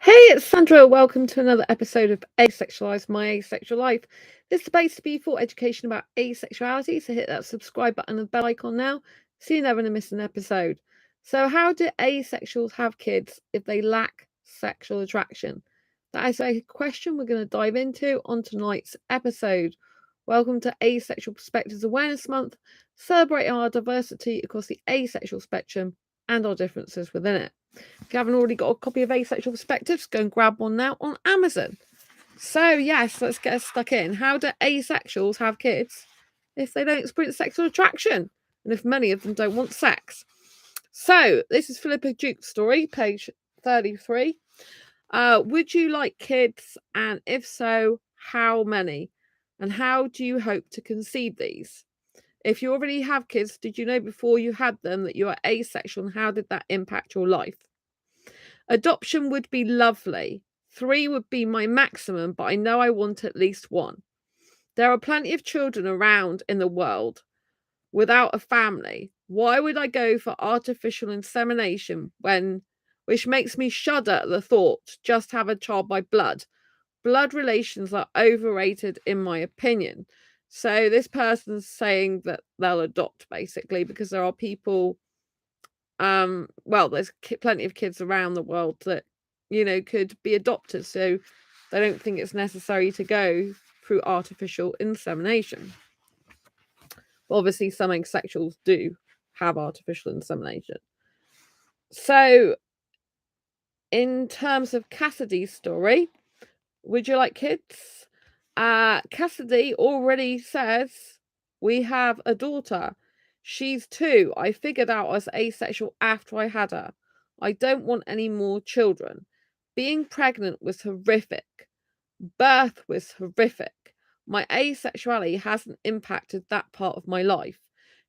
Hey, it's Sandra. Welcome to another episode of Asexualise, my asexual life. This is supposed to be for education about asexuality, so hit that subscribe button and bell icon now so you're never going to miss an episode. So, how do asexuals have kids if they lack sexual attraction? That is a question we're going to dive into on tonight's episode. Welcome to Asexual Perspectives Awareness Month, celebrating our diversity across the asexual spectrum and our differences within it. If you haven't already got a copy of Asexual Perspectives, go and grab one now on Amazon. So, yes, let's get stuck in. How do asexuals have kids if they don't experience sexual attraction? And if many of them don't want sex? So, this is Philippa Duke's story, page 33. Would you like kids? And if so, how many? And how do you hope to conceive these? If you already have kids, did you know before you had them that you are asexual, and how did that impact your life? Adoption would be lovely. 3 would be my maximum, but I know I want at least 1. There are plenty of children around in the world without a family. Why would I go for artificial insemination which makes me shudder at the thought, just have a child by blood? Blood relations are overrated in my opinion. So this person's saying that they'll adopt basically because there are people there's plenty of kids around the world that could be adopted, so they don't think it's necessary to go through artificial insemination. But obviously some asexuals do have artificial insemination. So in terms of Cassidy's story, would you like kids? Cassidy already says we have a daughter. She's 2. I figured out I was asexual after I had her. I don't want any more children. Being pregnant was horrific. Birth was horrific. My asexuality hasn't impacted that part of my life.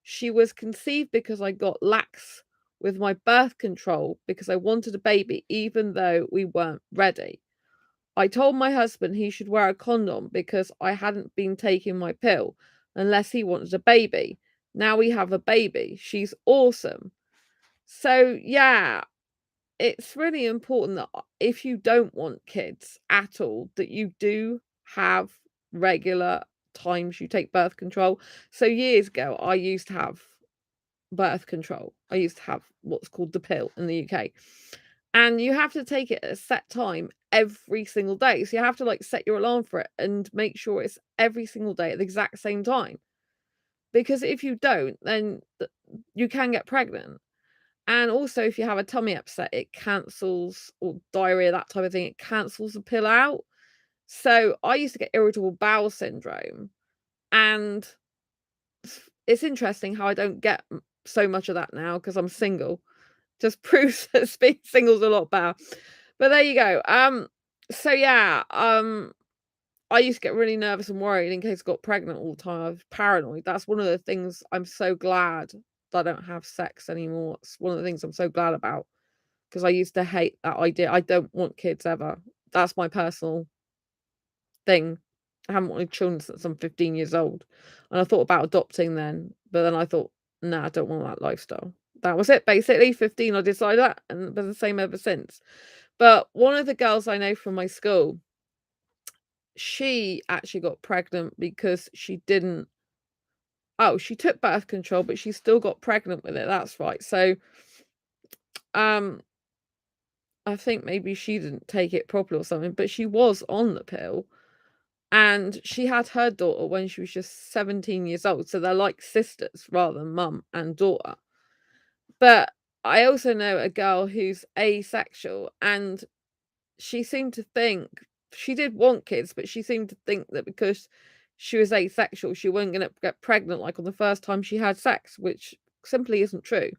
She was conceived because I got lax with my birth control because I wanted a baby even though we weren't ready. I told my husband he should wear a condom because I hadn't been taking my pill unless he wanted a baby. Now we have a baby. She's awesome. So, yeah, it's really important that if you don't want kids at all, that you do have regular times you take birth control. So, years ago, I used to have birth control. I used to have what's called the pill in the UK. And you have to take it at a set time every single day. So you have to set your alarm for it and make sure it's every single day at the exact same time. Because if you don't, then you can get pregnant. And also, if you have a tummy upset, it cancels, or diarrhea, that type of thing, it cancels the pill out. So I used to get irritable bowel syndrome. And it's interesting how I don't get so much of that now because I'm single. Just proves that being single's a lot better. But there you go. So yeah, I used to get really nervous and worried in case I got pregnant all the time. I was paranoid. That's one of the things I'm so glad that I don't have sex anymore. It's one of the things I'm so glad about because I used to hate that idea. I don't want kids ever. That's my personal thing. I haven't wanted children since I'm 15 years old. And I thought about adopting then, but then I thought, nah, I don't want that lifestyle. That was it, basically. 15, I decided that, and been the same ever since. But one of the girls I know from my school, she actually got pregnant because she didn't. Oh, she took birth control, but she still got pregnant with it. That's right. So, I think maybe she didn't take it properly or something, but she was on the pill. And she had her daughter when she was just 17 years old. So they're like sisters rather than mum and daughter. But I also know a girl who's asexual, and she seemed to think she did want kids, but she seemed to think that because she was asexual, she wasn't going to get pregnant like on the first time she had sex, which simply isn't true.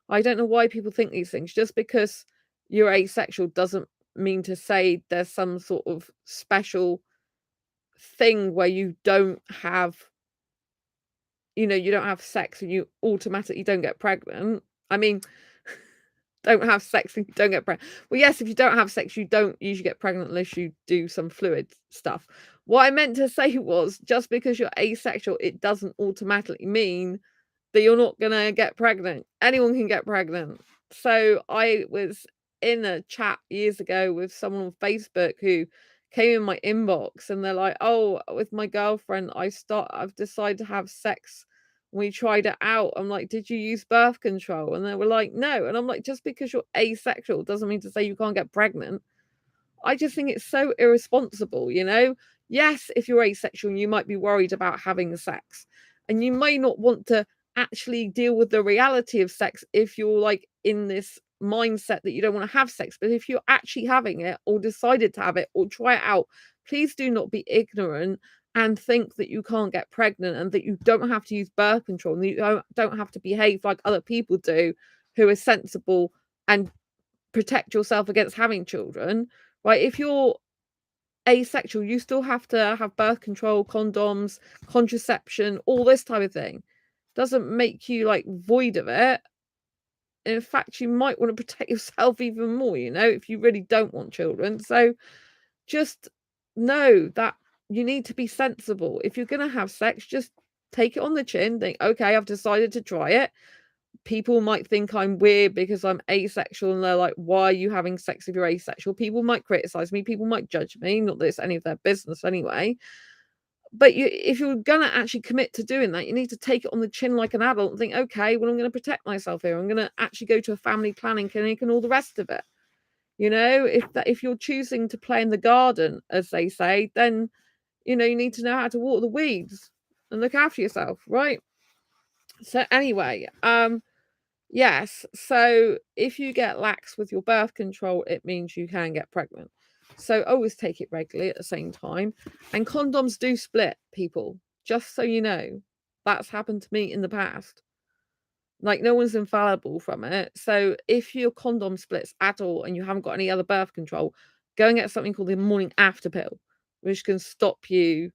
I don't know why people think these things. Just because you're asexual doesn't mean to say there's some sort of special thing where you don't have sex and you automatically don't get pregnant. I mean, don't have sex and you don't get pregnant. Well, yes, if you don't have sex, you don't usually get pregnant unless you do some fluid stuff. What I meant to say was, just because you're asexual, it doesn't automatically mean that you're not gonna get pregnant. Anyone can get pregnant. So I was in a chat years ago with someone on Facebook who came in my inbox, and they're like, "Oh, with my girlfriend, I've decided to have sex. We tried it out." I'm like, "Did you use birth control?" And they were like, "No." And I'm like, just because you're asexual doesn't mean to say you can't get pregnant. I just think it's so irresponsible, you know? Yes, if you're asexual, you might be worried about having sex, and you may not want to actually deal with the reality of sex if you're like in this mindset that you don't want to have sex. But if you're actually having it, or decided to have it, or try it out, please do not be ignorant and think that you can't get pregnant, and that you don't have to use birth control, and you don't have to behave like other people do who are sensible and protect yourself against having children, right? If you're asexual, you still have to have birth control, condoms, contraception, all this type of thing. Doesn't make you like void of it. In fact, you might want to protect yourself even more, you know, if you really don't want children. So just know that you need to be sensible. If you're going to have sex, just take it on the chin. Think, okay, I've decided to try it. People might think I'm weird because I'm asexual, and they're like, "Why are you having sex if you're asexual?" People might criticize me, people might judge me, not that it's any of their business anyway. But if you're gonna actually commit to doing that, you need to take it on the chin like an adult and think, "Okay, well, I'm gonna protect myself here. I'm gonna actually go to a family planning clinic and all the rest of it." You know, if you're choosing to play in the garden, as they say, then you know you need to know how to water the weeds and look after yourself, right? So anyway, yes, so if you get lax with your birth control, it means you can get pregnant. So always take it regularly at the same time. And condoms do split, people, just so you know. That's happened to me in the past. Like, no one's infallible from it. So if your condom splits at all and you haven't got any other birth control, go and get something called the morning after pill, which can stop you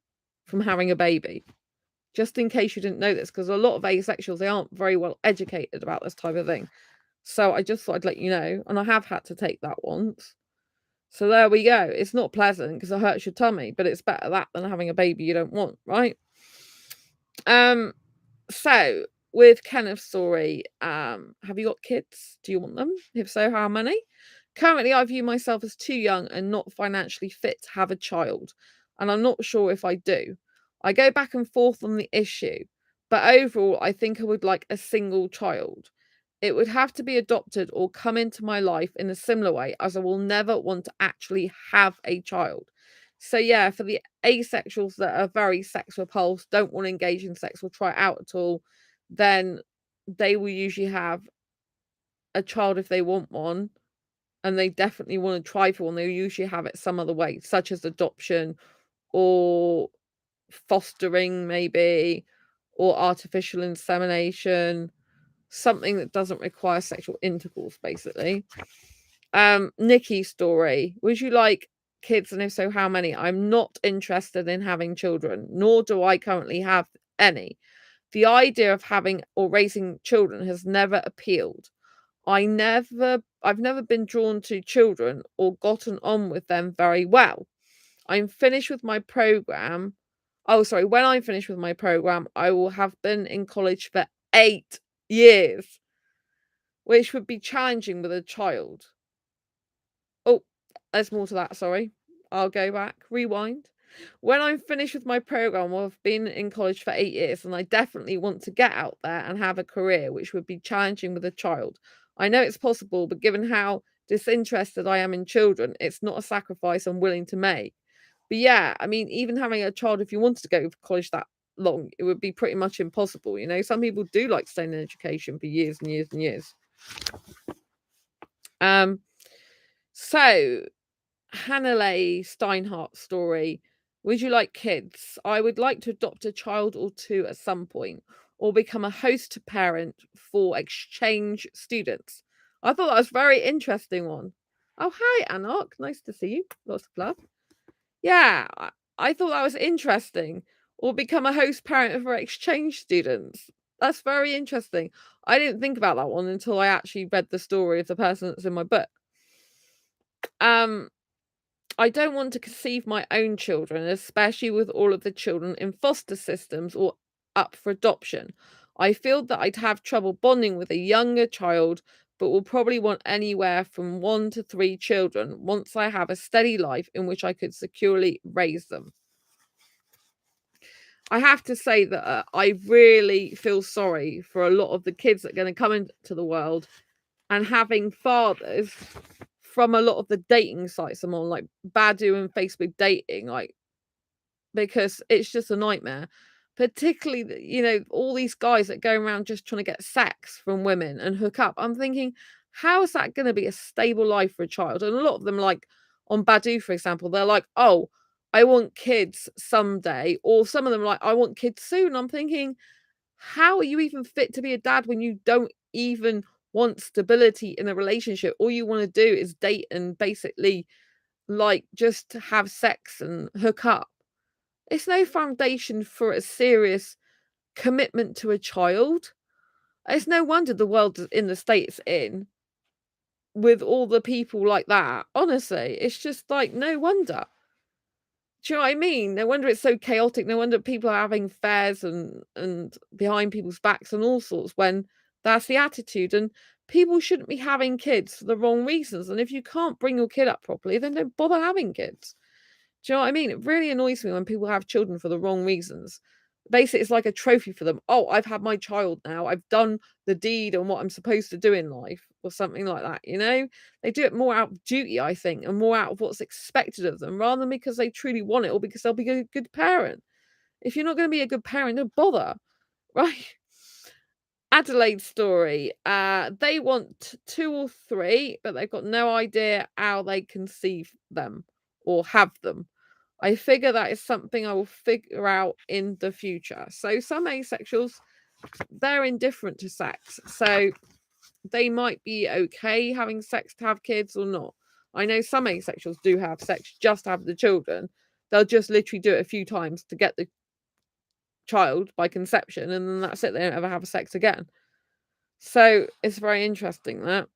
from having a baby. Just in case you didn't know this, because a lot of asexuals, they aren't very well educated about this type of thing. So I just thought I'd let you know, and I have had to take that once. So there we go. It's not pleasant because it hurts your tummy, but it's better that than having a baby you don't want, right? So with Kenneth's story, have you got kids? Do you want them? If so, how many? Currently, I view myself as too young and not financially fit to have a child, and I'm not sure if I do. I go back and forth on the issue, but overall, I think I would like a single child. It would have to be adopted or come into my life in a similar way, as I will never want to actually have a child. So, yeah, for the asexuals that are very sex repulsed, don't want to engage in sex or try it out at all, then they will usually have a child if they want one, and they definitely want to try for one. They'll usually have it some other way, such as adoption or fostering, maybe, or artificial insemination, something that doesn't require sexual intercourse, basically. Nikki's story. Would you like kids, and if so, how many? I'm not interested in having children, nor do I currently have any. The idea of having or raising children has never appealed. I've never been drawn to children or gotten on with them very well. I'm finished with my program. Oh, sorry. When I'm finished with my program, I will have been in college for 8 years, which would be challenging with a child. Oh, there's more to that. Sorry. I'll go back. Rewind. When I'm finished with my program, I've been in college for 8 years, and I definitely want to get out there and have a career, which would be challenging with a child. I know it's possible, but given how disinterested I am in children, it's not a sacrifice I'm willing to make. But yeah, I mean, even having a child, if you wanted to go to college that long, it would be pretty much impossible. You know, some people do like staying in education for years and years and years. So Hannelay Steinhardt's story. Would you like kids? I would like to adopt a child or two at some point, or become a host parent for exchange students. I thought that was a very interesting one. Oh, hi, Anok. Nice to see you. Lots of love. Yeah, I thought that was interesting. Or become a host parent for exchange students. That's very interesting. I didn't think about that one until I actually read the story of the person that's in my book. I don't want to conceive my own children, especially with all of the children in foster systems or up for adoption. I feel that I'd have trouble bonding with a younger child, but will probably want anywhere from 1 to 3 children once I have a steady life in which I could securely raise them. I have to say that I really feel sorry for a lot of the kids that are going to come into the world and having fathers from a lot of the dating sites I'm on, like Badoo and Facebook dating, like, because it's just a nightmare. Particularly, all these guys that go around just trying to get sex from women and hook up. I'm thinking, how is that going to be a stable life for a child? And a lot of them, like on Badoo, for example, they're like, oh, I want kids someday. Or some of them are like, I want kids soon. I'm thinking, how are you even fit to be a dad when you don't even want stability in a relationship? All you want to do is date and basically like just have sex and hook up. It's no foundation for a serious commitment to a child. It's no wonder the world is in the state it's in with all the people like that. Honestly, it's just like no wonder. Do you know what I mean? No wonder it's so chaotic. No wonder people are having affairs and behind people's backs and all sorts when that's the attitude. And people shouldn't be having kids for the wrong reasons. And if you can't bring your kid up properly, then don't bother having kids. Do you know what I mean? It really annoys me when people have children for the wrong reasons. Basically, it's like a trophy for them. Oh, I've had my child now. I've done the deed on what I'm supposed to do in life, or something like that. They do it more out of duty, I think, and more out of what's expected of them, rather than because they truly want it or because they'll be a good parent. If you're not going to be a good parent, don't bother, right? Adelaide story. They want 2 or 3, but they've got no idea how they conceive them or have them. I figure that is something I will figure out in the future. So some asexuals, they're indifferent to sex. So they might be okay having sex to have kids or not. I know some asexuals do have sex just to have the children. They'll just literally do it a few times to get the child by conception, and then that's it. They don't ever have sex again. So it's very interesting that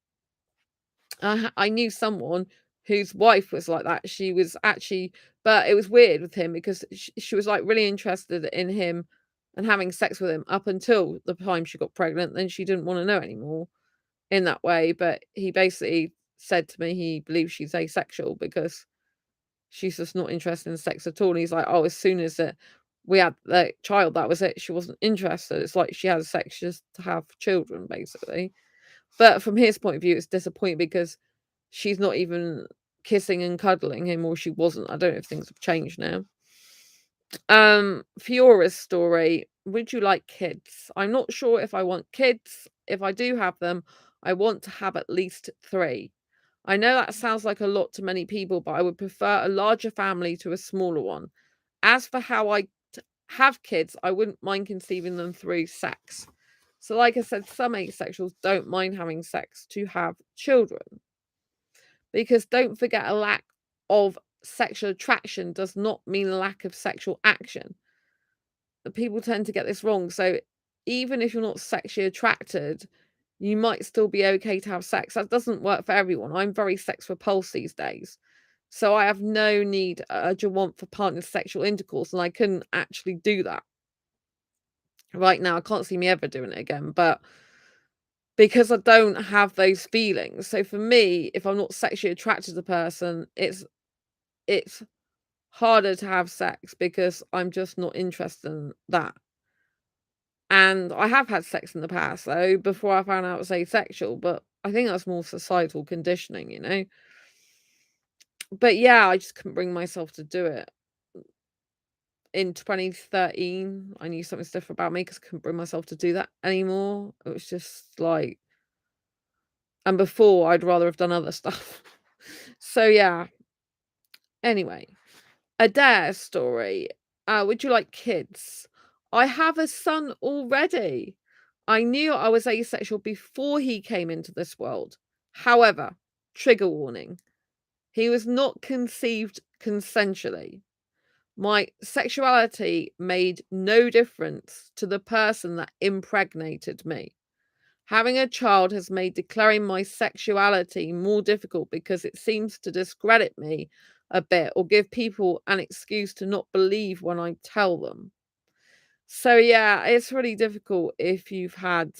I knew someone whose wife was like that. She was actually, but it was weird with him because she was like really interested in him and having sex with him up until the time she got pregnant. Then she didn't want to know anymore in that way. But he basically said to me he believes she's asexual because she's just not interested in sex at all. And he's like, oh, as soon as we had the child, that was it. She wasn't interested. It's like she has sex just to have children, basically. But from his point of view, it's disappointing because she's not even kissing and cuddling him, or she wasn't. I don't know if things have changed now. Fiora's story. Would you like kids? I'm not sure if I want kids. If I do have them, I want to have at least 3. I know that sounds like a lot to many people, but I would prefer a larger family to a smaller one. As for how I have kids, I wouldn't mind conceiving them through sex. So, like I said, some asexuals don't mind having sex to have children. Because don't forget, a lack of sexual attraction does not mean a lack of sexual action. People tend to get this wrong. So, even if you're not sexually attracted, you might still be okay to have sex. That doesn't work for everyone. I'm very sex repulsed these days. So, I have no need, urge, or want for partner sexual intercourse, and I couldn't actually do that right now. I can't see me ever doing it again, but because I don't have those feelings. So for me, if I'm not sexually attracted to the person, it's harder to have sex because I'm just not interested in that. And I have had sex in the past though, before I found out I was asexual, but I think that's more societal conditioning. But yeah, I just couldn't bring myself to do it. In 2013, I knew something's different about me because I couldn't bring myself to do that anymore. It was just like, and before I'd rather have done other stuff. So yeah. Anyway, Adair's story. Would you like kids? I have a son already. I knew I was asexual before he came into this world. However, trigger warning, he was not conceived consensually. My sexuality made no difference to the person that impregnated me. Having a child has made declaring my sexuality more difficult because it seems to discredit me a bit or give people an excuse to not believe when I tell them. So yeah, it's really difficult if you've had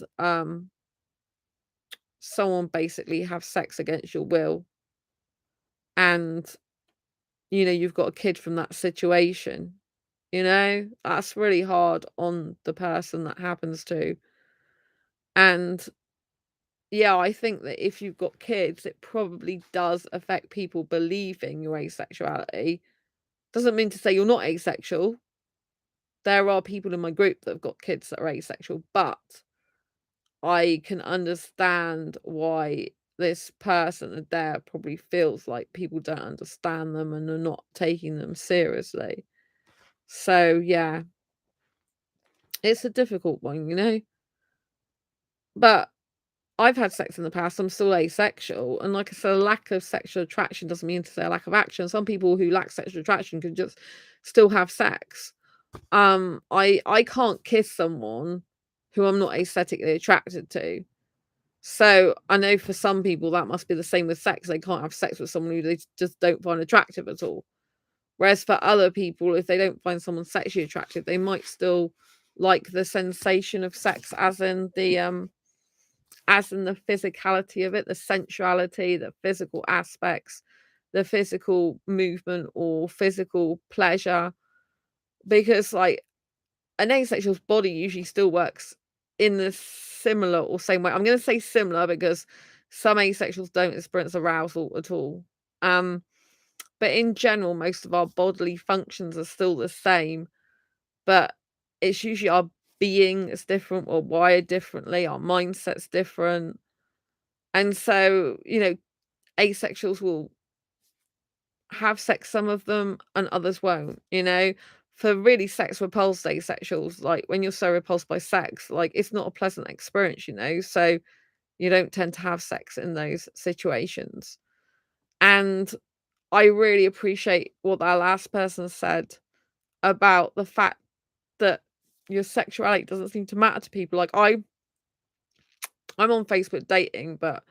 someone basically have sex against your will, and you've got a kid from that situation. That's really hard on the person that happens to. And yeah, I think that if you've got kids, it probably does affect people believing your asexuality. Doesn't mean to say you're not asexual. There are people in my group that have got kids that are asexual, but I can understand why this person there probably feels like people don't understand them and are not taking them seriously. So yeah, it's a difficult one. But I've had sex in the past. I'm still asexual, and like I said, a lack of sexual attraction doesn't mean to say a lack of action. Some people who lack sexual attraction can just still have sex. I can't kiss someone who I'm not aesthetically attracted to. So I know for some people that must be the same with sex. They can't have sex with someone who they just don't find attractive at all. Whereas for other people, if they don't find someone sexually attractive, they might still like the sensation of sex, as in the physicality of it, the sensuality, the physical aspects, the physical movement or physical pleasure. Because like an asexual's body usually still works in the similar or same way. I'm going to say similar because some asexuals don't experience arousal at all. But in general, most of our bodily functions are still the same, but it's usually our being is different, we're wired differently, our mindset's different. And so, asexuals will have sex, some of them, and others won't. For really sex repulsed asexuals, like when you're so repulsed by sex, like it's not a pleasant experience. So you don't tend to have sex in those situations. And I really appreciate what that last person said about the fact that your sexuality doesn't seem to matter to people. Like I'm on Facebook dating, but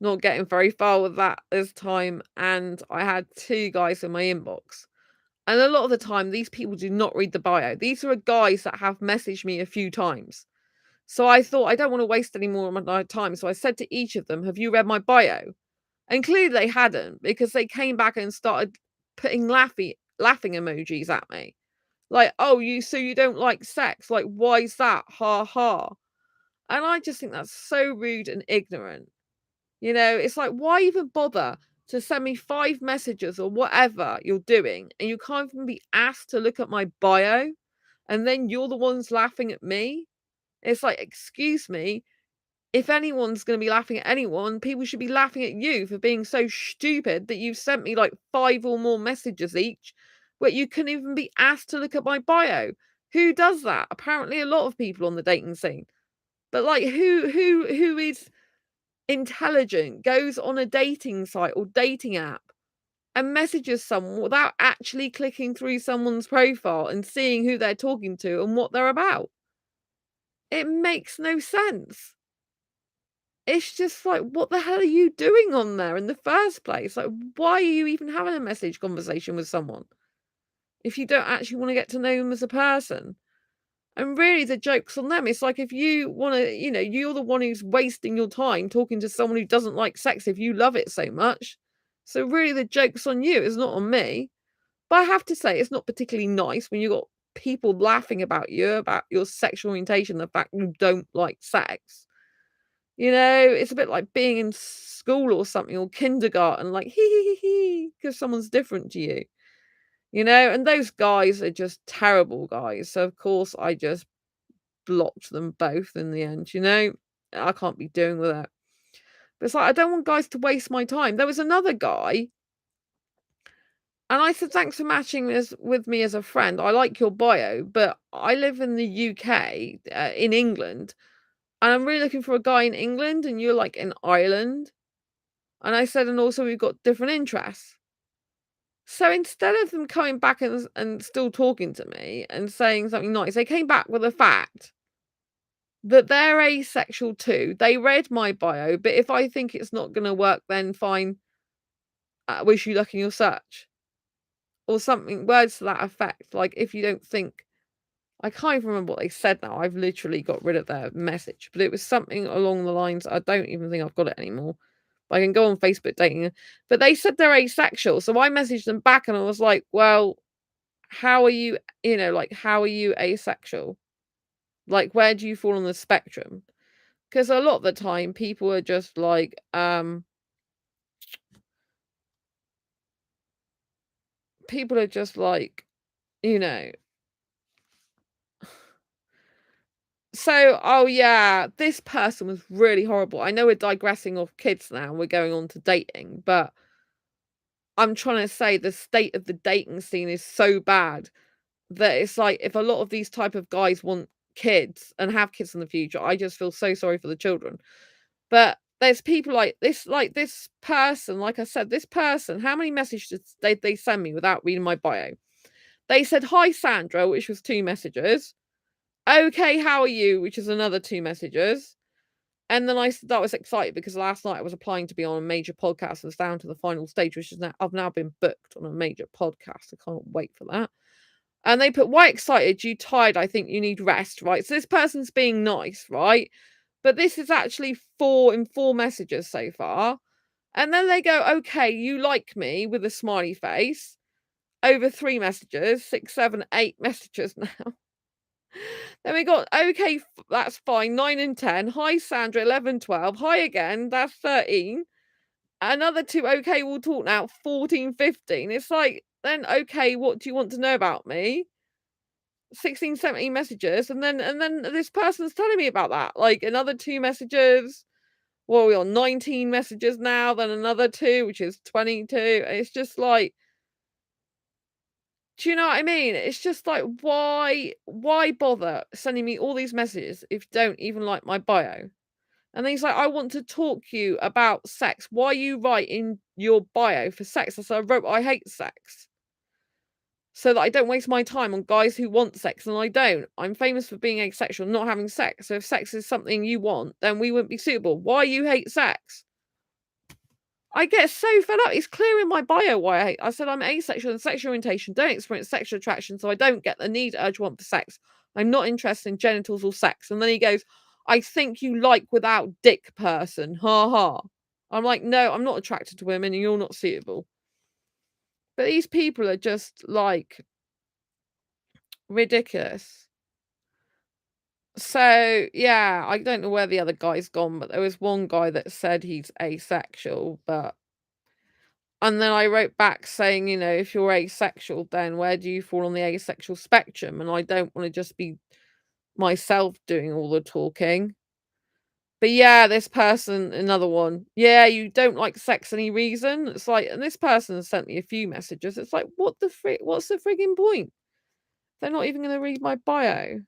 not getting very far with that this time. And I had 2 guys in my inbox. And a lot of the time, these people do not read the bio. These are guys that have messaged me a few times. So I thought, I don't want to waste any more of my time. So I said to each of them, have you read my bio? And clearly they hadn't, because they came back and started putting laughing emojis at me. Like, oh, so you don't like sex? Like, why is that? Ha ha. And I just think that's so rude and ignorant. It's like, why even bother to send me 5 messages or whatever you're doing, and you can't even be asked to look at my bio, and then you're the ones laughing at me? It's like, excuse me, if anyone's going to be laughing at anyone, people should be laughing at you for being so stupid that you've sent me like 5 or more messages each, where you couldn't even be asked to look at my bio. Who does that? Apparently a lot of people on the dating scene. But like, who is intelligent, goes on a dating site or dating app and messages someone without actually clicking through someone's profile and seeing who they're talking to and what they're about? It makes no sense. It's just like, what the hell are you doing on there in the first place? Like, why are you even having a message conversation with someone if you don't actually want to get to know them as a person? And really, the joke's on them. It's like, if you want to, you're the one who's wasting your time talking to someone who doesn't like sex if you love it so much. So really, the joke's on you. It's not on me. But I have to say, it's not particularly nice when you got people laughing about you, about your sexual orientation, the fact you don't like sex. It's a bit like being in school or something, or kindergarten, like, hee, because someone's different to you. And those guys are just terrible guys. So, of course, I just blocked them both in the end. I can't be doing with it. But it's like, I don't want guys to waste my time. There was another guy, and I said, thanks for matching this with me as a friend. I like your bio, but I live in the UK, in England, and I'm really looking for a guy in England, and you're like in Ireland. And I said, and also we've got different interests. So instead of them coming back and still talking to me and saying something nice, they came back with the fact that they're asexual too. They read my bio, but if I think it's not going to work, then fine. Wish you luck in your search. Or something, words to that effect. Like, if you don't think I can't even remember what they said now. I've literally got rid of their message, but it was something along the lines. I don't even think I've got it anymore. I can go on Facebook dating, but they said they're asexual. So I messaged them back and I was like, well, how are you, like, how are you asexual? Like, where do you fall on the spectrum? Because a lot of the time people are just like, people are just like, you know, so, oh yeah, this person was really horrible. I know we're digressing off kids now, we're going on to dating, but I'm trying to say the state of the dating scene is so bad that it's like if a lot of these type of guys want kids and have kids in the future, I just feel so sorry for the children. But there's people like this person, like I said, this person, how many messages did they send me without reading my bio? They said, "Hi Sandra," which was 2 messages. "Okay, how are you?" which is another 2 messages. And then that was excited because last night I was applying to be on a major podcast and was down to the final stage, which is now I've now been booked on a major podcast. I can't wait for that. And they put, "Why excited? You tired? I think you need rest," right? So this person's being nice, right? But this is actually 4 messages so far. And then they go, "Okay, you like me," with a smiley face. Over 3 messages, 6, 7, 8 messages now. Then we got, "Okay, that's fine." 9 and 10. "Hi, Sandra." 11, 12. "Hi again." That's 13. Another 2. "Okay, we'll talk now." 14, 15. It's like, then, "Okay, what do you want to know about me?" 16, 17 messages. And then this person's telling me about that. Like another 2 messages. Well, we're on 19 messages now. Then another 2, which is 22. It's just like, do you know what I mean? It's just like, why bother sending me all these messages if you don't even like my bio? And then he's like, "I want to talk to you about sex. Why you write in your bio for sex?" I said, "I wrote I hate sex, so that I don't waste my time on guys who want sex, and I don't. I'm famous for being asexual, not having sex. So if sex is something you want, then we wouldn't be suitable. Why you hate sex?" I get so fed up. It's clear in my bio why I said I'm asexual and sexual orientation, don't experience sexual attraction, so I don't get the need, urge, want for sex. I'm not interested in genitals or sex. And then he goes, "I think you like without dick person. Ha ha." I'm like, "No, I'm not attracted to women and you're not suitable." But these people are just like ridiculous. So yeah, I don't know where the other guy's gone, but there was one guy that said he's asexual, but and then I wrote back saying, "If you're asexual, then where do you fall on the asexual spectrum? And I don't want to just be myself doing all the talking." But yeah, this person, another one, "Yeah, you don't like sex any reason?" It's like, and this person has sent me a few messages. It's like, what the frick? What's the frigging point? They're not even going to read my bio.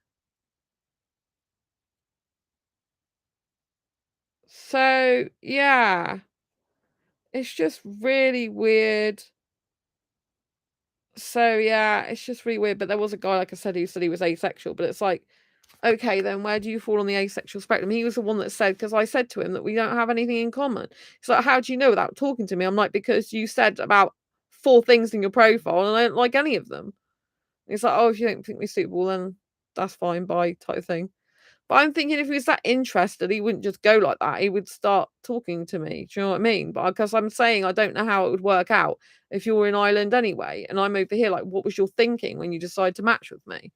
So yeah, it's just really weird. So yeah, it's just really weird. But there was a guy, like I said, who said he was asexual. But it's like, okay, then where do you fall on the asexual spectrum? He was the one that said, because I said to him that we don't have anything in common. He's like, "How do you know without talking to me?" I'm like, "Because you said about 4 things in your profile and I don't like any of them." He's like, "Oh, if you don't think we're suitable, then that's fine, bye," type thing. But I'm thinking if he was that interested, he wouldn't just go like that. He would start talking to me. Do you know what I mean? But because I'm saying I don't know how it would work out if you're in Ireland anyway, and I'm over here, like, what was your thinking when you decided to match with me?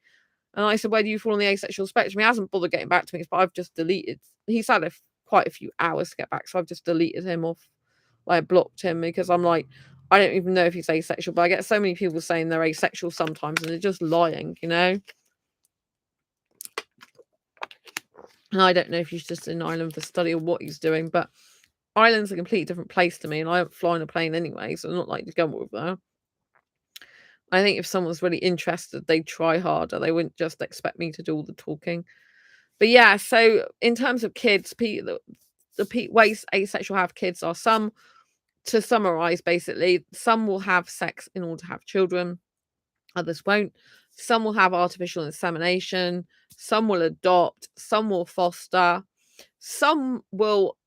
And I said, "Where do you fall on the asexual spectrum?" He hasn't bothered getting back to me, but I've just deleted. He's had quite a few hours to get back, so I've just deleted him off. Like, blocked him because I'm like, I don't even know if he's asexual, but I get so many people saying they're asexual sometimes, and they're just lying. And I don't know if he's just in Ireland for study or what he's doing, but Ireland's a completely different place to me, and I don't fly on a plane anyway, so I'm not like to go over there. I think if someone's really interested, they'd try harder. They wouldn't just expect me to do all the talking. But yeah, so in terms of kids, the ways asexual have kids are some, to summarize basically, some will have sex in order to have children, others won't. Some will have artificial insemination, some will adopt, some will foster, some will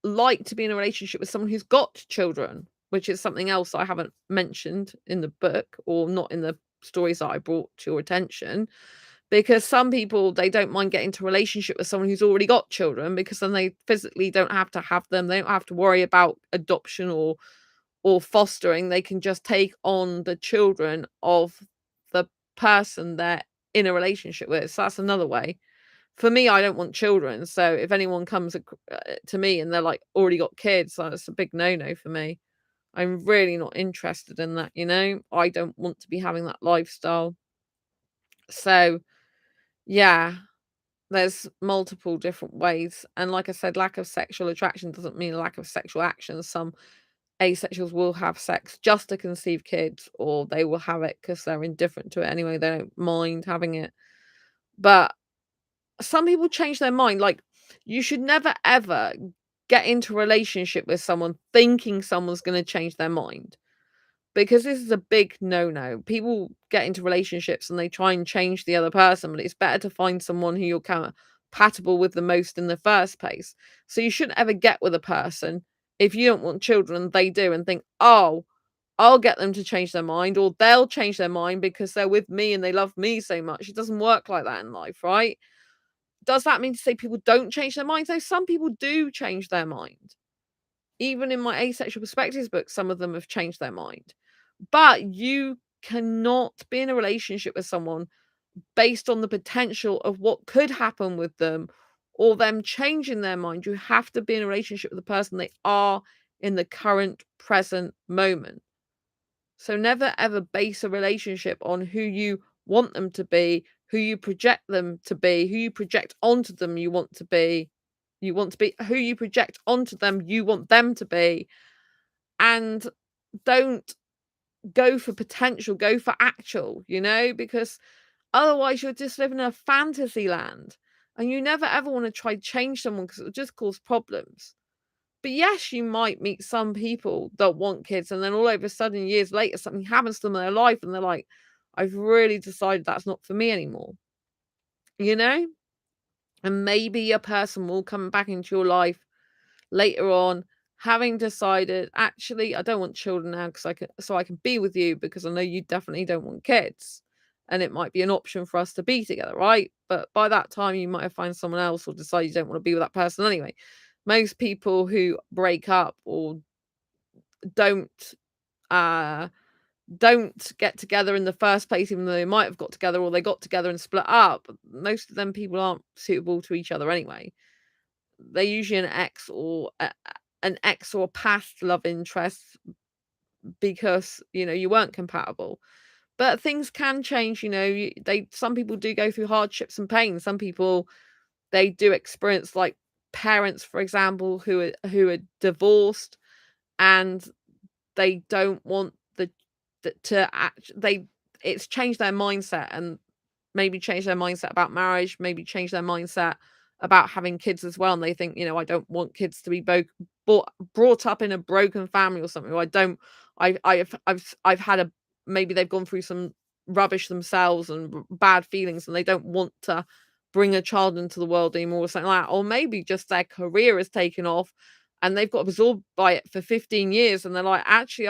like to be in a relationship with someone who's got children, which is something else I haven't mentioned in the book or not in the stories that I brought to your attention. Because some people, they don't mind getting into a relationship with someone who's already got children, because then they physically don't have to have them. They don't have to worry about adoption or fostering. They can just take on the children of the person they're in a relationship with. So that's another way. For me, I don't want children. So if anyone comes to me and they're like already got kids, that's a big no-no for me. I'm really not interested in that, you know? I don't want to be having that lifestyle. So, yeah, there's multiple different ways. And like I said, lack of sexual attraction doesn't mean lack of sexual action. Some asexuals will have sex just to conceive kids, or they will have it because they're indifferent to it anyway. They don't mind having it. But some people change their mind. Like, you should never ever get into a relationship with someone thinking someone's going to change their mind, because this is a big no-no. People get into relationships and they try and change the other person, but it's better to find someone who you're compatible with the most in the first place. So you shouldn't ever get with a person if you don't want children and they do, and think, oh, I'll get them to change their mind, or they'll change their mind because they're with me and they love me so much. It doesn't work like that in life, right? Does that mean to say people don't change their minds? No, some people do change their mind. Even in my Asexual Perspectives book, some of them have changed their mind. But you cannot be in a relationship with someone based on the potential of what could happen with them, or them changing their mind. You have to be in a relationship with the person they are in the current present moment. So never ever base a relationship on who you want them to be, who you project them to be, who you project onto them you want to be. You want to be who you project onto them, you want them to be. And don't go for potential, go for actual, because otherwise you're just living in a fantasy land, and you never ever want to try change someone, because it'll just cause problems. But yes, you might meet some people that want kids, and then all of a sudden, years later, something happens to them in their life, and they're like, I've really decided that's not for me anymore. You know? And maybe a person will come back into your life later on, having decided, actually, I don't want children now, because I can be with you, because I know you definitely don't want kids. And it might be an option for us to be together, right? But by that time, you might have found someone else, or decide you don't want to be with that person anyway. Most people who break up or don't uh don't get together in the first place, even though they might have got together, or they got together and split up, most of them people aren't suitable to each other anyway. They're usually an ex or past love interest, because you weren't compatible. But things can change. Some people do go through hardships and pain. Some people, they do experience, like parents, for example, who are divorced, and they don't want it's changed their mindset, and maybe change their mindset about marriage, maybe change their mindset about having kids as well. And they think, I don't want kids to be brought up in a broken family or something. Or I don't, I've had maybe they've gone through some rubbish themselves and bad feelings, and they don't want to bring a child into the world anymore, or something like that. Or maybe just their career has taken off, and they've got absorbed by it for 15 years, and they're like, actually,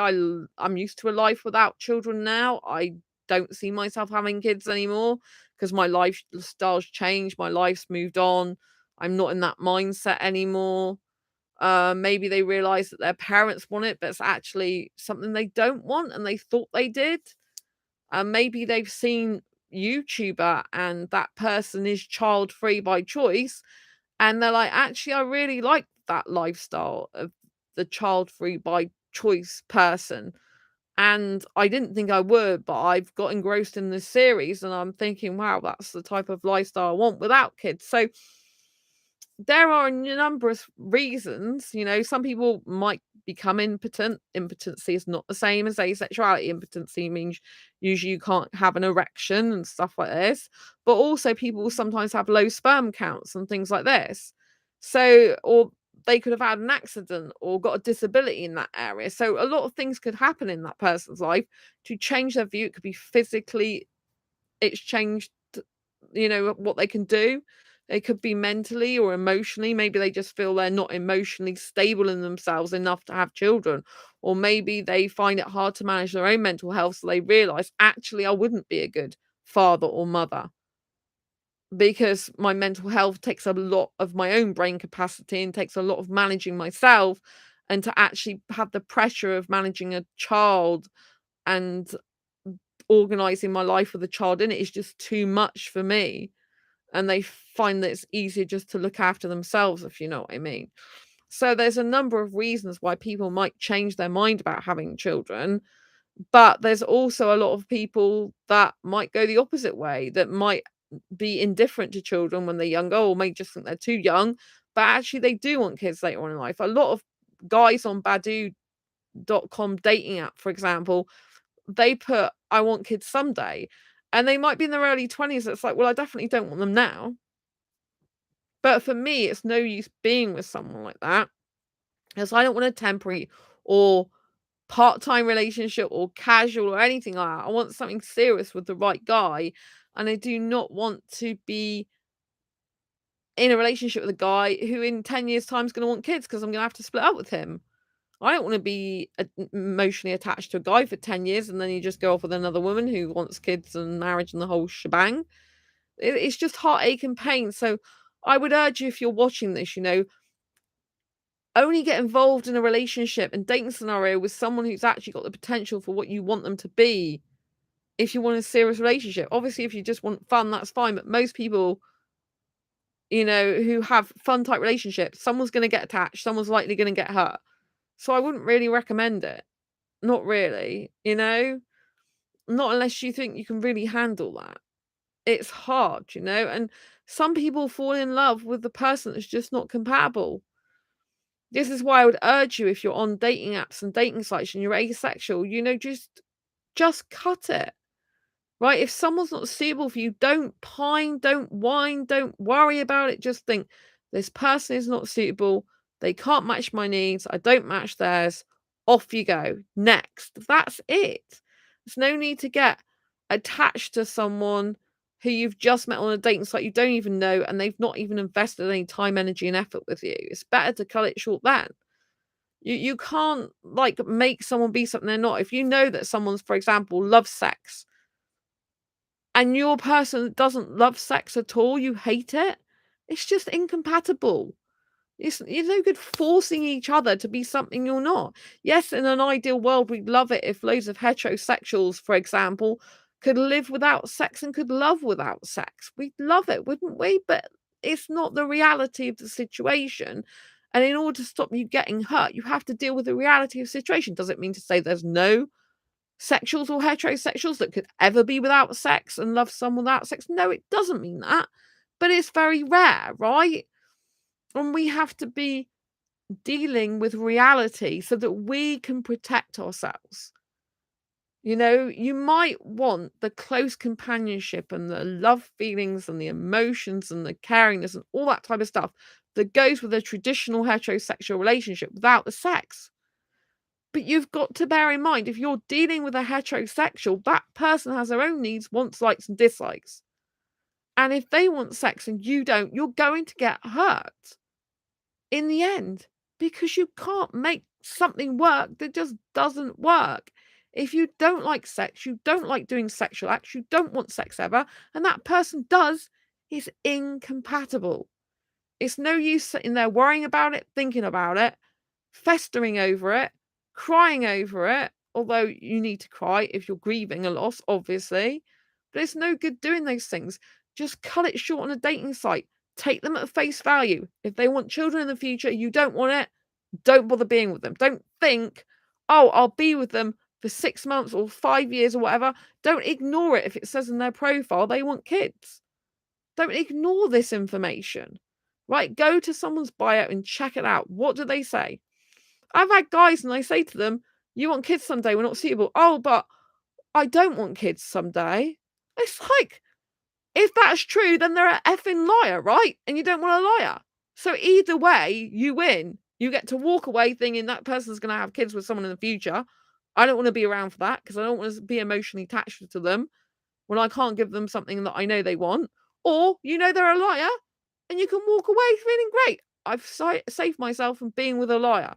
I'm used to a life without children now. I don't see myself having kids anymore, because my lifestyle's changed, my life's moved on. I'm not in that mindset anymore. Maybe they realize that their parents want it, but it's actually something they don't want, and they thought they did. And maybe they've seen YouTuber, and that person is child free by choice, and they're like, actually, I really like that lifestyle of the child free by choice person. And I didn't think I would, but I've got engrossed in this series, and I'm thinking, wow, that's the type of lifestyle I want without kids. So there are a number of reasons. Some people might become impotent. Impotency is not the same as asexuality. Impotency means usually you can't have an erection and stuff like this. But also, people will sometimes have low sperm counts and things like this. So, or they could have had an accident or got a disability in that area. So a lot of things could happen in that person's life to change their view. It could be physically, it's changed, what they can do. It could be mentally or emotionally. Maybe they just feel they're not emotionally stable in themselves enough to have children. Or maybe they find it hard to manage their own mental health, so they realize, actually, I wouldn't be a good father or mother. because my mental health takes a lot of my own brain capacity and takes a lot of managing myself, and to actually have the pressure of managing a child and organizing my life with a child in it is just too much for me. And they find that it's easier just to look after themselves, if you know what I mean. So there's a number of reasons why people might change their mind about having children, but there's also a lot of people that might go the opposite way, that might be indifferent to children when they're younger, or may just think they're too young, but actually they do want kids later on in life. A lot of guys on Badoo.com dating app, for example, they put, I want kids someday. And they might be in their early 20s. It's like, well, I definitely don't want them now. But for me, it's no use being with someone like that, because I don't want a temporary or part-time relationship or casual or anything like that. I want something serious with the right guy. And I do not want to be in a relationship with a guy who in 10 years' time is going to want kids, because I'm going to have to split up with him. I don't want to be emotionally attached to a guy for 10 years and then you just go off with another woman who wants kids and marriage and the whole shebang. It's just heartache and pain. So I would urge you, if you're watching this, only get involved in a relationship and dating scenario with someone who's actually got the potential for what you want them to be. If you want a serious relationship, obviously, if you just want fun, that's fine. But most people, who have fun type relationships, someone's going to get attached, someone's likely going to get hurt. So I wouldn't really recommend it. Not really, not unless you think you can really handle that. It's hard, and some people fall in love with the person that's just not compatible. This is why I would urge you, if you're on dating apps and dating sites and you're asexual, just cut it. Right? If someone's not suitable for you, don't pine, don't whine, don't worry about it. Just think, this person is not suitable. They can't match my needs. I don't match theirs. Off you go. Next. That's it. There's no need to get attached to someone who you've just met on a dating site you don't even know, and they've not even invested any time, energy, and effort with you. It's better to cut it short then. You can't make someone be something they're not. If you know that someone's, for example, loves sex, and your person doesn't love sex at all, you hate it, it's just incompatible. It's no good forcing each other to be something you're not. Yes, in an ideal world, we'd love it if loads of heterosexuals, for example, could live without sex and could love without sex. We'd love it, wouldn't we? But it's not the reality of the situation. And in order to stop you getting hurt, you have to deal with the reality of the situation. Does it mean to say there's no sexuals or heterosexuals that could ever be without sex and love someone without sex? No, it doesn't mean that. But it's very rare, right? And we have to be dealing with reality so that we can protect ourselves. You might want the close companionship and the love feelings and the emotions and the caringness and all that type of stuff that goes with a traditional heterosexual relationship without the sex. But you've got to bear in mind, if you're dealing with a heterosexual, that person has their own needs, wants, likes, and dislikes. And if they want sex and you don't, you're going to get hurt in the end, because you can't make something work that just doesn't work. If you don't like sex, you don't like doing sexual acts, you don't want sex ever, and that person does, it's incompatible. It's no use sitting there worrying about it, thinking about it, festering over it, crying over it, although you need to cry if you're grieving a loss, obviously. But it's no good doing those things. Just cut it short on a dating site. Take them at face value. If they want children in the future, you don't want it, don't bother being with them. Don't think, oh, I'll be with them for 6 months or 5 years or whatever. Don't ignore it if it says in their profile they want kids. Don't ignore this information. Right? Go to someone's bio and check it out. What do they say? I've had guys and I say to them, you want kids someday, we're not suitable. Oh, but I don't want kids someday. It's like, if that's true, then they're an effing liar, right? And you don't want a liar. So either way, you win. You get to walk away thinking that person's going to have kids with someone in the future. I don't want to be around for that, because I don't want to be emotionally attached to them when I can't give them something that I know they want. Or, they're a liar and you can walk away feeling great. I've saved myself from being with a liar,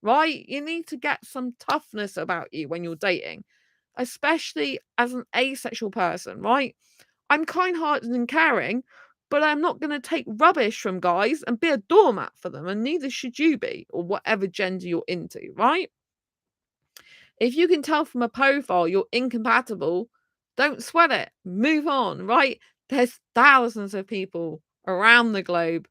right? You need to get some toughness about you when you're dating, especially as an asexual person, right? I'm kind-hearted and caring, but I'm not going to take rubbish from guys and be a doormat for them, and neither should you be, or whatever gender you're into, right? If you can tell from a profile you're incompatible, don't sweat it. Move on, right? There's thousands of people around the globe.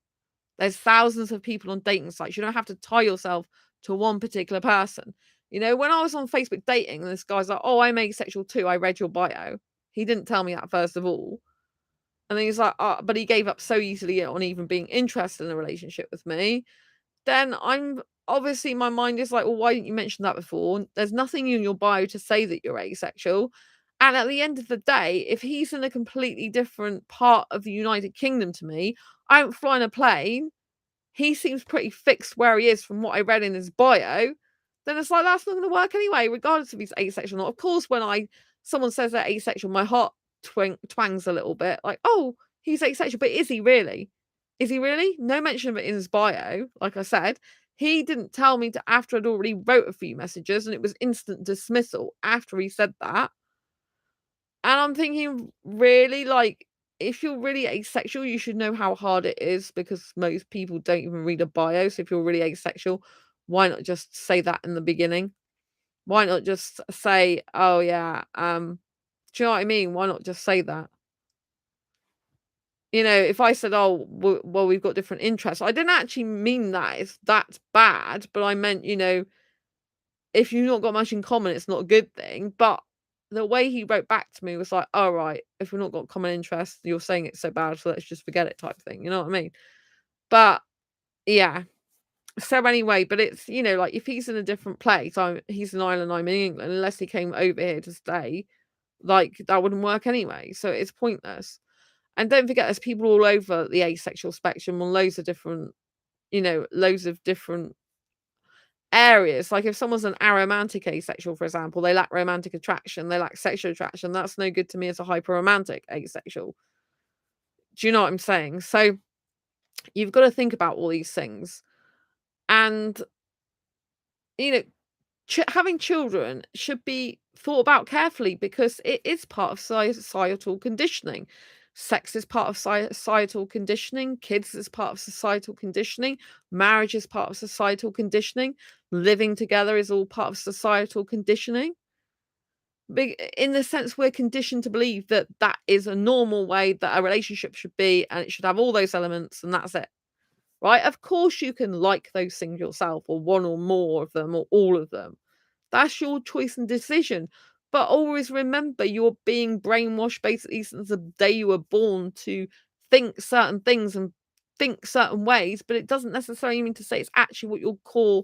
There's thousands of people on dating sites. You don't have to tie yourself to one particular person. You know, when I was on Facebook dating, and this guy's like, "Oh, I'm asexual too. I read your bio." He didn't tell me that first of all. And then he's like, "Oh," but he gave up so easily on even being interested in a relationship with me. Then I'm obviously, my mind is like, well, why didn't you mention that before? There's nothing in your bio to say that you're asexual. And at the end of the day, if he's in a completely different part of the United Kingdom to me, I don't fly in a plane. He seems pretty fixed where he is from what I read in his bio. Then it's like, that's not going to work anyway, regardless if he's asexual or not. Of course, when someone says they're asexual, my heart twangs a little bit. Like, oh, he's asexual, but is he really? Is he really? No mention of it in his bio. Like I said, he didn't tell me to after I'd already wrote a few messages, and it was instant dismissal after he said that. And I'm thinking, really, like, if you're really asexual, you should know how hard it is, because most people don't even read a bio. So if you're really asexual, why not just say that in the beginning? Why not just say, oh yeah, do you know what I mean? Why not just say that? You know, if I said, oh, well, we've got different interests, I didn't actually mean that. That's bad, but I meant, you know, if you've not got much in common, it's not a good thing. But the way he wrote back to me was like, all right, if we've not got common interests, you're saying it's so bad, so let's just forget it type thing. You know what I mean? But yeah. So anyway, but it's, you know, like, if he's in a different place, he's in Ireland, I'm in England, unless he came over here to stay, like, that wouldn't work anyway. So it's pointless. And don't forget, there's people all over the asexual spectrum on loads of different, you know, loads of different areas. Like, if someone's an aromantic asexual, for example, they lack romantic attraction, they lack sexual attraction, that's no good to me as a hyperromantic asexual. Do you know what I'm saying? So you've got to think about all these things. And, you know, having children should be thought about carefully, because it is part of societal conditioning. Sex is part of societal conditioning. Kids is part of societal conditioning. Marriage is part of societal conditioning. Living together is all part of societal conditioning. In the sense, we're conditioned to believe that that is a normal way that a relationship should be, and it should have all those elements, and that's it. Right? Of course, you can like those things yourself, or one or more of them, or all of them. That's your choice and decision. But always remember, you're being brainwashed basically since the day you were born to think certain things and think certain ways, but it doesn't necessarily mean to say it's actually what your core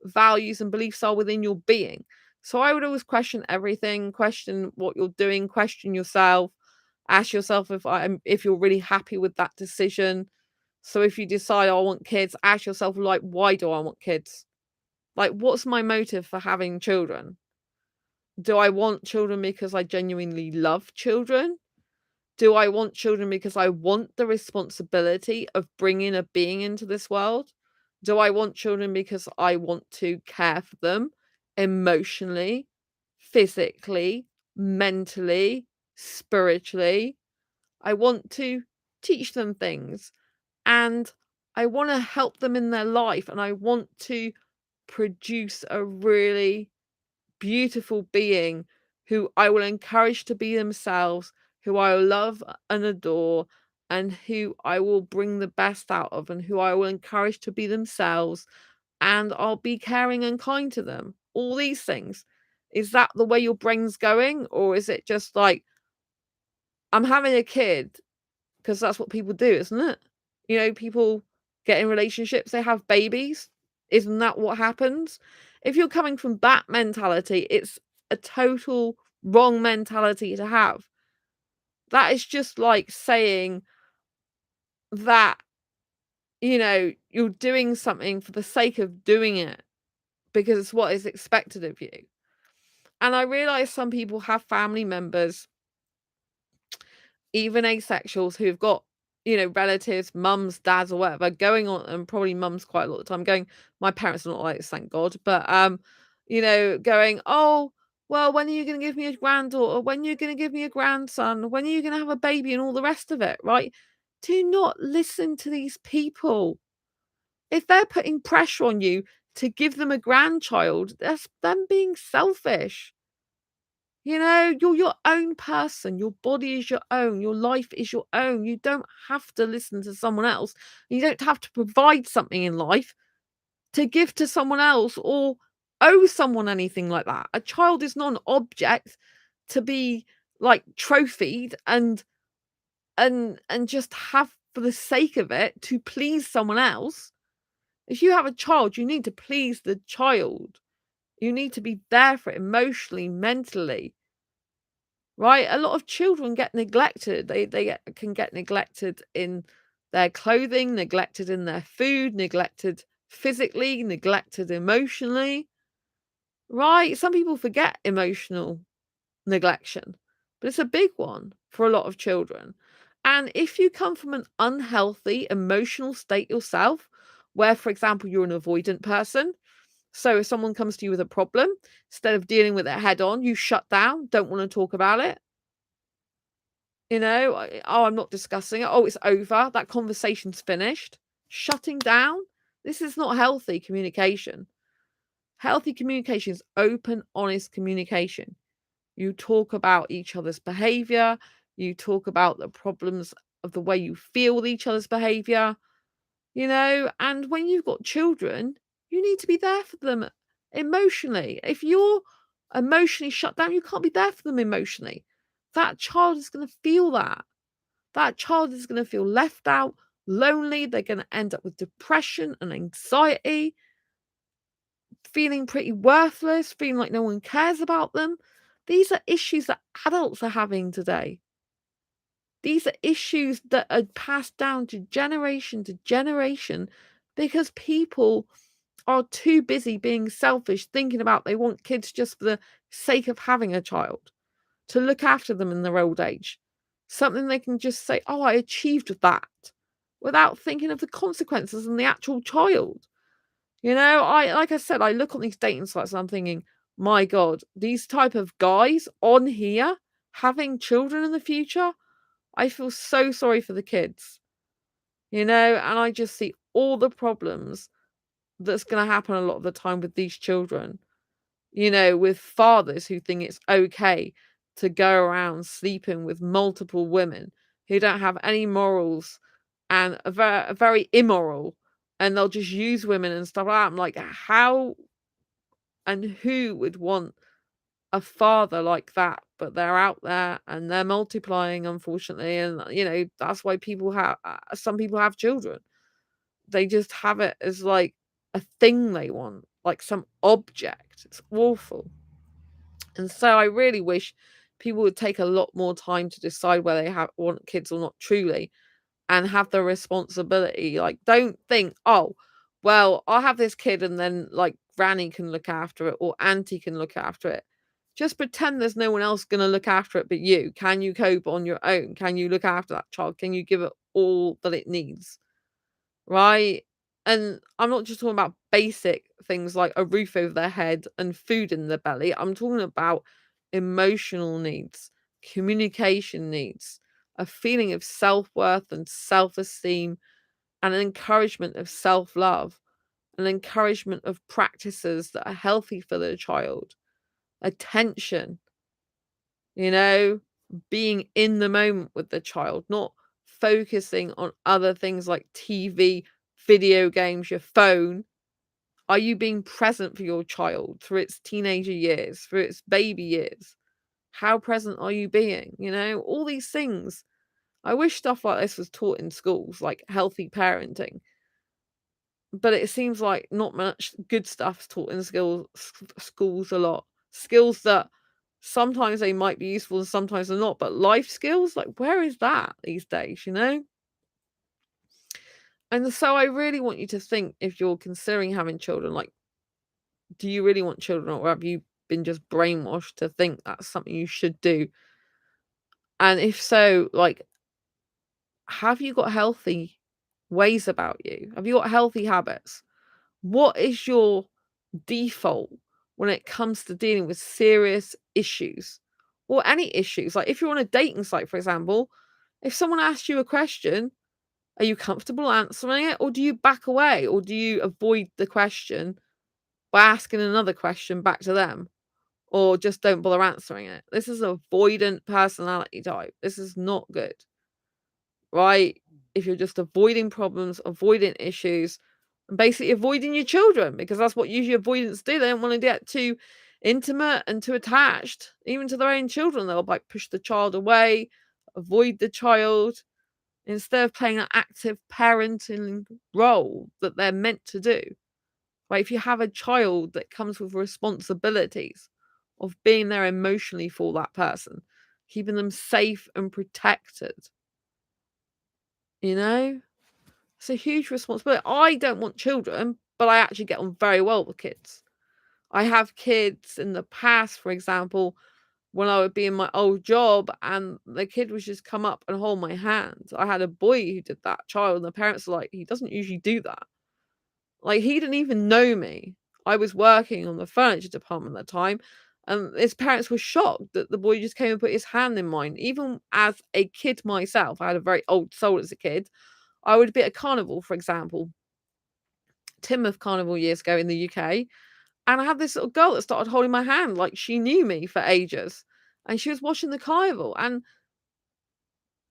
values and beliefs are within your being. So I would always question everything, question what you're doing, question yourself, ask yourself if you're really happy with that decision. So if you decide, "Oh, I want kids," ask yourself, like, why do I want kids? Like, what's my motive for having children? Do I want children because I genuinely love children? Do I want children because I want the responsibility of bringing a being into this world? Do I want children because I want to care for them emotionally, physically, mentally, spiritually? I want to teach them things, and I want to help them in their life, and I want to produce a really beautiful being who I will encourage to be themselves, who I will love and adore, and who I will bring the best out of, and who I will encourage to be themselves, and I'll be caring and kind to them. All these things. Is that the way your brain's going? Or is it just like, I'm having a kid because that's what people do, isn't it? You know, people get in relationships, they have babies. Isn't that what happens? If you're coming from that mentality, it's a total wrong mentality to have. That is just like saying that, you know, you're doing something for the sake of doing it because it's what is expected of you. And I realize some people have family members, even asexuals, who've got, you know, relatives, mums, dads, or whatever, going on, and probably mums quite a lot of the time, going, my parents are not like this, thank God, but you know, going, oh, well, when are you going to give me a granddaughter? When are you going to give me a grandson? When are you going to have a baby? And all the rest of it, right? Do not listen to these people. If they're putting pressure on you to give them a grandchild, that's them being selfish. You're your own person. Your body is your own. Your life is your own. You don't have to listen to someone else. You don't have to provide something in life to give to someone else or owe someone anything like that. A child is not an object to be like trophied and just have for the sake of it to please someone else. If you have a child, you need to please the child. You need to be there for it emotionally, mentally, right? A lot of children get neglected. Can get neglected in their clothing, neglected in their food, neglected physically, neglected emotionally, right? Some people forget emotional neglection, but it's a big one for a lot of children. And if you come from an unhealthy emotional state yourself, where, for example, you're an avoidant person, so if someone comes to you with a problem, instead of dealing with it head on, you shut down, don't want to talk about it. Oh, I'm not discussing it. Oh, it's over. That conversation's finished. Shutting down. This is not healthy communication. Healthy communication is open, honest communication. You talk about each other's behavior. You talk about the problems of the way you feel with each other's behavior, and when you've got children, you need to be there for them emotionally. If you're emotionally shut down, you can't be there for them emotionally. That child is going to feel that. That child is going to feel left out, lonely. They're going to end up with depression and anxiety, feeling pretty worthless, feeling like no one cares about them. These are issues that adults are having today. These are issues that are passed down to generation because people are too busy being selfish, thinking about they want kids just for the sake of having a child, to look after them in their old age. Something they can just say, oh, I achieved that, without thinking of the consequences and the actual child. Like I said, I look on these dating sites and I'm thinking, my God, these type of guys on here having children in the future, I feel so sorry for the kids, and I just see all the problems that's going to happen a lot of the time with these children, with fathers who think it's okay to go around sleeping with multiple women who don't have any morals and are very immoral, and they'll just use women and stuff like that. I'm like, how and who would want a father like that? But they're out there and they're multiplying, unfortunately, and that's why people have some people have children. They just have it as like a thing they want, like some object. It's awful. And so I really wish people would take a lot more time to decide whether they want kids or not, truly, and have the responsibility. Like, don't think, oh, well, I'll have this kid and then like granny can look after it or auntie can look after it. Just pretend there's no one else going to look after it but you. Can you cope on your own? Can you look after that child? Can you give it all that it needs? Right? And I'm not just talking about basic things like a roof over their head and food in their belly. I'm talking about emotional needs, communication needs, a feeling of self-worth and self-esteem, and an encouragement of self-love, an encouragement of practices that are healthy for the child, attention, you know, being in the moment with the child, not focusing on other things like TV, video games, your phone. Are you being present for your child through its teenager years, through its baby years? How present are you being? All these things. I wish stuff like this was taught in schools, like healthy parenting. But it seems like not much good stuff's taught in schools a lot. Skills that sometimes they might be useful and sometimes they're not, but life skills, like where is that these days? And so I really want you to think, if you're considering having children, like, do you really want children, or have you been just brainwashed to think that's something you should do? And if so, like, have you got healthy ways about you? Have you got healthy habits? What is your default when it comes to dealing with serious issues or any issues? Like, if you're on a dating site, for example, if someone asks you a question, Are you comfortable answering it, or do you back away, or do you avoid the question by asking another question back to them, or just don't bother answering it? This is an avoidant personality type. This is not good, right? If you're just avoiding problems, avoiding issues, and basically avoiding your children, because that's what usually avoidants do. They don't want to get too intimate and too attached, even to their own children. They'll like push the child away, avoid the child, instead of playing an active parenting role that they're meant to do. Right? If you have a child that comes with responsibilities of being there emotionally for that person, keeping them safe and protected, you know? It's a huge responsibility. I don't want children, but I actually get on very well with kids. I have kids in the past, for example, when I would be in my old job and the kid would just come up and hold my hand. I had a boy who did that, child, and the parents were like, he doesn't usually do that. Like, he didn't even know me. I was working on the furniture department at the time, and his parents were shocked that the boy just came and put his hand in mine. Even as a kid myself, I had a very old soul as a kid. I would be at a carnival, for example, Timoth Carnival years ago in the UK, and I had this little girl that started holding my hand like she knew me for ages, and she was watching the carnival, and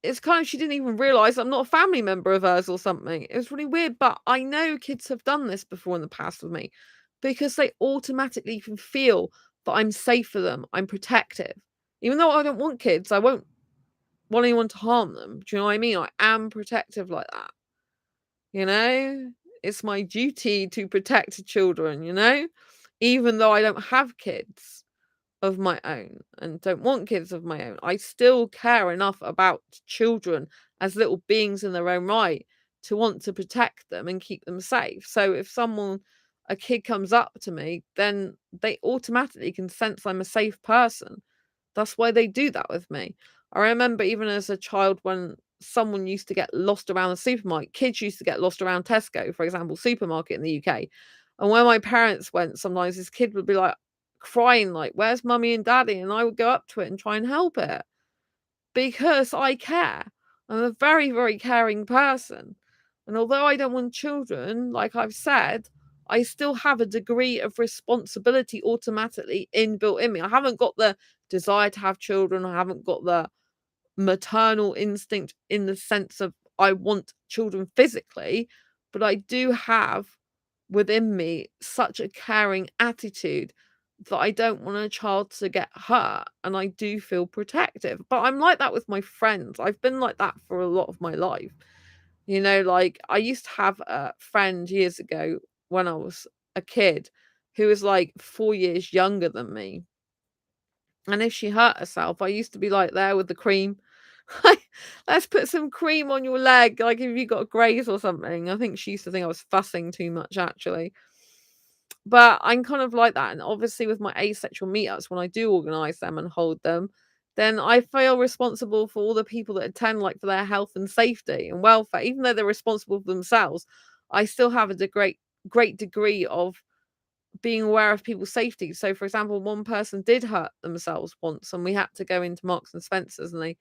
it's kind of she didn't even realise I'm not a family member of hers or something. It was really weird, but I know kids have done this before in the past with me because they automatically can feel that I'm safe for them, I'm protective. Even though I don't want kids, I won't want anyone to harm them. Do you know what I mean? I am protective like that. You know? It's my duty to protect children, you know? Even though I don't have kids of my own and don't want kids of my own, I still care enough about children as little beings in their own right to want to protect them and keep them safe. So if a kid comes up to me, then they automatically can sense I'm a safe person. That's why they do that with me. I remember even as a child when someone used to get lost around the supermarket, kids used to get lost around Tesco, for example, supermarket in the UK. And when my parents went, sometimes this kid would be like crying, like, "Where's mummy and daddy?" And I would go up to it and try and help it because I care. I'm a very, very caring person. And although I don't want children, like I've said, I still have a degree of responsibility automatically inbuilt in me. I haven't got the desire to have children. I haven't got the maternal instinct in the sense of I want children physically, but I do have within me such a caring attitude that I don't want a child to get hurt and I do feel protective. But I'm like that with my friends. I've been like that for a lot of my life. You know, like I used to have a friend years ago when I was a kid who was like 4 years younger than me. And if she hurt herself, I used to be like there with the cream. Like, let's put some cream on your leg, like if you got a graze or something. I think she used to think I was fussing too much, actually. But I'm kind of like that. And obviously, with my asexual meetups, when I do organize them and hold them, then I feel responsible for all the people that attend, like for their health and safety and welfare. Even though they're responsible for themselves, I still have great degree of being aware of people's safety. So, for example, one person did hurt themselves once, and we had to go into Marks and Spencers, and they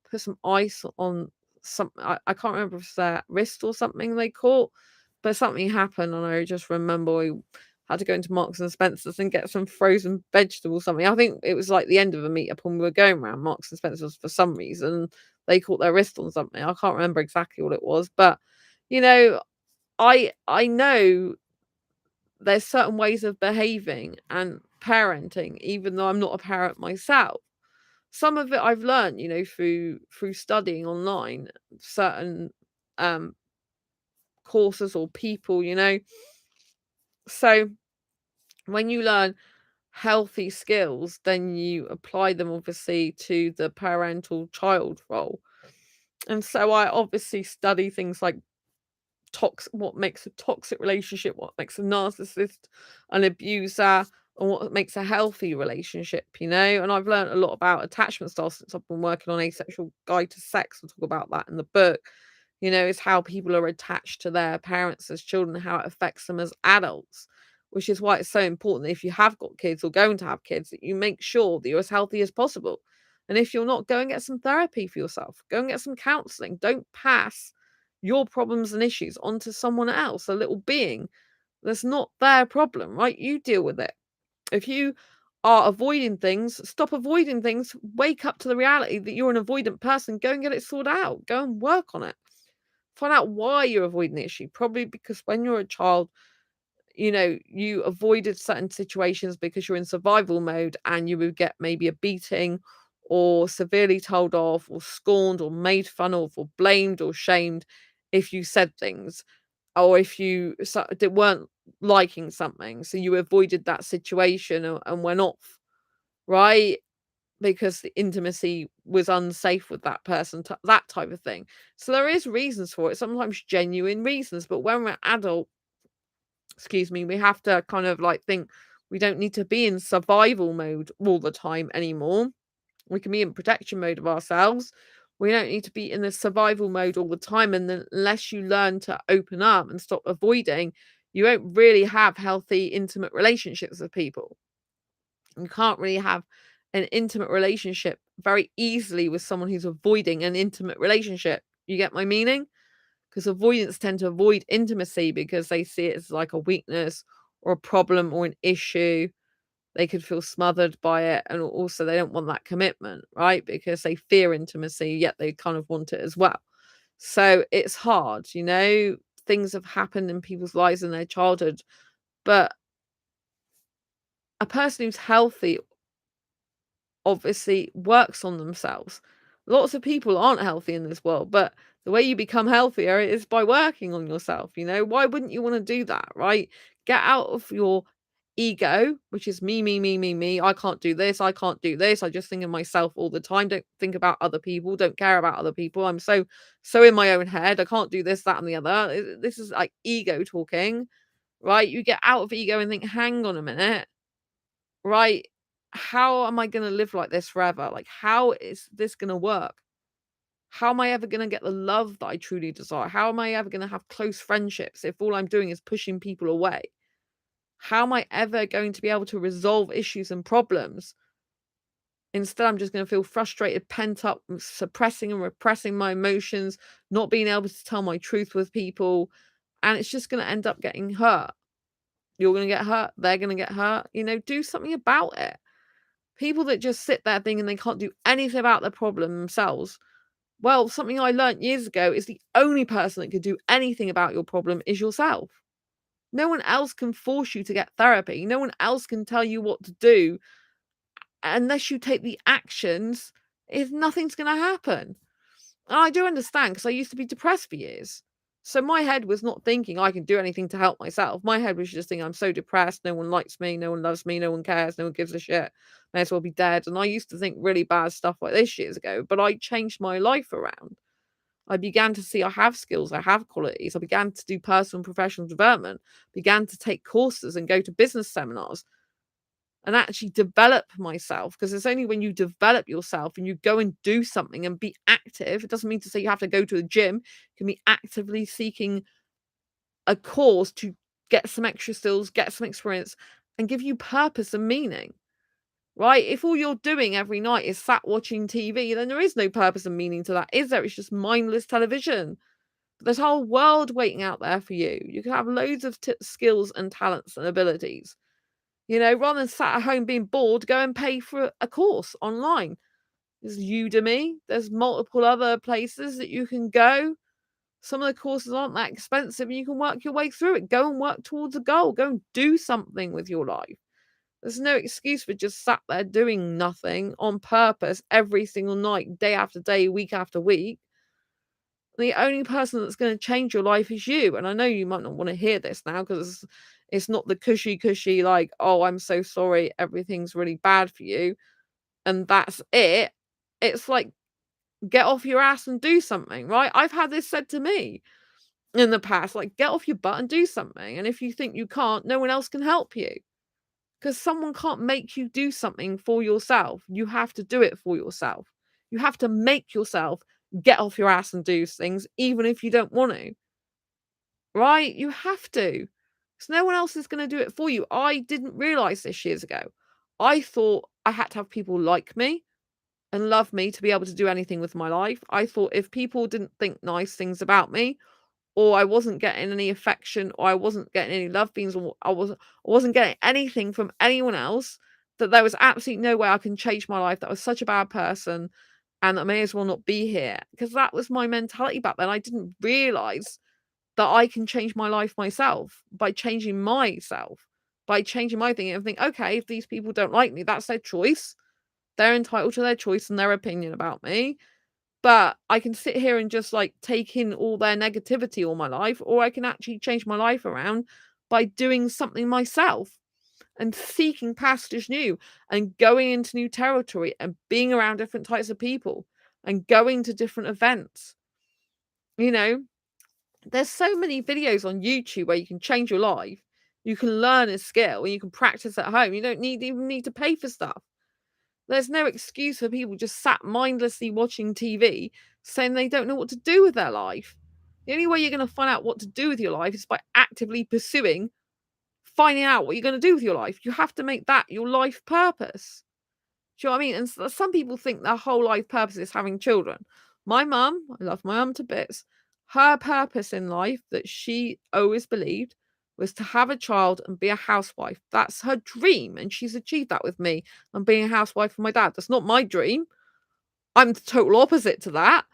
put some ice on some. I can't remember if it's their wrist or something they caught, but something happened, and I just remember we had to go into Marks and Spencers and get some frozen vegetable something. I think it was like the end of a meetup, and we were going around Marks and Spencers for some reason. They caught their wrist on something. I can't remember exactly what it was, but you know, I know there's certain ways of behaving and parenting, even though I'm not a parent myself. Some of it I've learned, you know, through studying online certain um courses or people, you know. So when you learn healthy skills, then you apply them obviously to the parental child role. And so I obviously study things like what makes a toxic relationship, what makes a narcissist, an abuser, and what makes a healthy relationship, you know. And I've learned a lot about attachment styles since I've been working on Asexual Guide to Sex. I'll talk about that in the book. You know, it's how people are attached to their parents as children, how it affects them as adults, which is why it's so important that if you have got kids or going to have kids, that you make sure that you're as healthy as possible. And if you're not, go and get some therapy for yourself. Go and get some counseling. Don't pass your problems and issues onto someone else, a little being that's not their problem, right? You deal with it. If you are avoiding things, stop avoiding things. Wake up to the reality that you're an avoidant person. Go and get it sorted out. Go and work on it. Find out why you're avoiding the issue. Probably because when you're a child, you avoided certain situations because you're in survival mode and you would get maybe a beating or severely told off or scorned or made fun of or blamed or shamed if you said things or if you weren't liking something. So you avoided that situation and went off, right? Because the intimacy was unsafe with that person, that type of thing. So there is reasons for it, sometimes genuine reasons. But when we're adult, we have to kind of like think we don't need to be in survival mode all the time anymore. We can be in protection mode of ourselves. We don't need to be in the survival mode all the time. And then unless you learn to open up and stop avoiding, you won't really have healthy, intimate relationships with people. You can't really have an intimate relationship very easily with someone who's avoiding an intimate relationship. You get my meaning? Because avoidants tend to avoid intimacy because they see it as like a weakness or a problem or an issue. They could feel smothered by it, and also they don't want that commitment, right? Because they fear intimacy, yet they kind of want it as well. So it's hard, things have happened in people's lives in their childhood, but a person who's healthy obviously works on themselves. Lots of people aren't healthy in this world, but the way you become healthier is by working on yourself. Why wouldn't you want to do that, right? Get out of your ego, which is me, me, me, me, me. I can't do this. I can't do this. I just think of myself all the time. Don't think about other people. Don't care about other people. I'm so in my own head. I can't do this, that, and the other. This is like ego talking, right? You get out of ego and think, hang on a minute, right? How am I going to live like this forever? Like, how is this going to work? How am I ever going to get the love that I truly desire? How am I ever going to have close friendships if all I'm doing is pushing people away? How am I ever going to be able to resolve issues and problems? Instead, I'm just going to feel frustrated, pent up, suppressing and repressing my emotions, not being able to tell my truth with people. And it's just going to end up getting hurt. You're going to get hurt. They're going to get hurt. Do something about it. People that just sit there thinking they can't do anything about the problem themselves. Well, something I learnt years ago is the only person that could do anything about your problem is yourself. No one else can force you to get therapy. No one else can tell you what to do. Unless you take the actions, nothing's going to happen. And I do understand because I used to be depressed for years. So my head was not thinking I can do anything to help myself. My head was just thinking I'm so depressed. No one likes me. No one loves me. No one cares. No one gives a shit. May as well be dead. And I used to think really bad stuff like this years ago. But I changed my life around. I began to see I have skills. I have qualities. I began to do personal and professional development. Began to take courses and go to business seminars and actually develop myself, because it's only when you develop yourself and you go and do something and be active. It doesn't mean to say you have to go to the gym. You can be actively seeking a course to get some extra skills, get some experience, and give you purpose and meaning, right? If all you're doing every night is sat watching TV, then there is no purpose and meaning to that, is there? It's just mindless television. But there's a whole world waiting out there for you. You can have loads of skills and talents and abilities. Rather than sat at home being bored, go and pay for a course online. There's Udemy. There's multiple other places that you can go. Some of the courses aren't that expensive and you can work your way through it. Go and work towards a goal. Go and do something with your life. There's no excuse for just sat there doing nothing on purpose every single night, day after day, week after week. The only person that's going to change your life is you. And I know you might not want to hear this now because it's not the cushy, like, oh, I'm so sorry, everything's really bad for you. And that's it. It's like, get off your ass and do something, right? I've had this said to me in the past, like, get off your butt and do something. And if you think you can't, no one else can help you. Because someone can't make you do something for yourself. You have to do it for yourself. You have to make yourself get off your ass and do things, even if you don't want to. Right? You have to. Because no one else is going to do it for you. I didn't realize this years ago. I thought I had to have people like me and love me to be able to do anything with my life. I thought if people didn't think nice things about me, or I wasn't getting any affection, or I wasn't getting any love beans, or I wasn't getting anything from anyone else, that there was absolutely no way I can change my life, that I was such a bad person, and I may as well not be here. Because that was my mentality back then. I didn't realise that I can change my life myself by changing myself, by changing my thinking and think, okay, if these people don't like me, that's their choice. They're entitled to their choice and their opinion about me. But I can sit here and just like take in all their negativity all my life, or I can actually change my life around by doing something myself and seeking pastures new and going into new territory and being around different types of people and going to different events. You know, there's so many videos on YouTube where you can change your life. You can learn a skill and you can practice at home. You don't even need to pay for stuff. There's no excuse for people just sat mindlessly watching TV saying they don't know what to do with their life. The only way you're going to find out what to do with your life is by actively pursuing finding out what you're going to do with your life. You have to make that your life purpose. Do you know what I mean? And some people think their whole life purpose is having children. My mum, I love my mum to bits. Her purpose in life that she always believed was to have a child and be a housewife. That's her dream, and she's achieved that with me and being a housewife for my dad. That's not my dream. I'm the total opposite to that,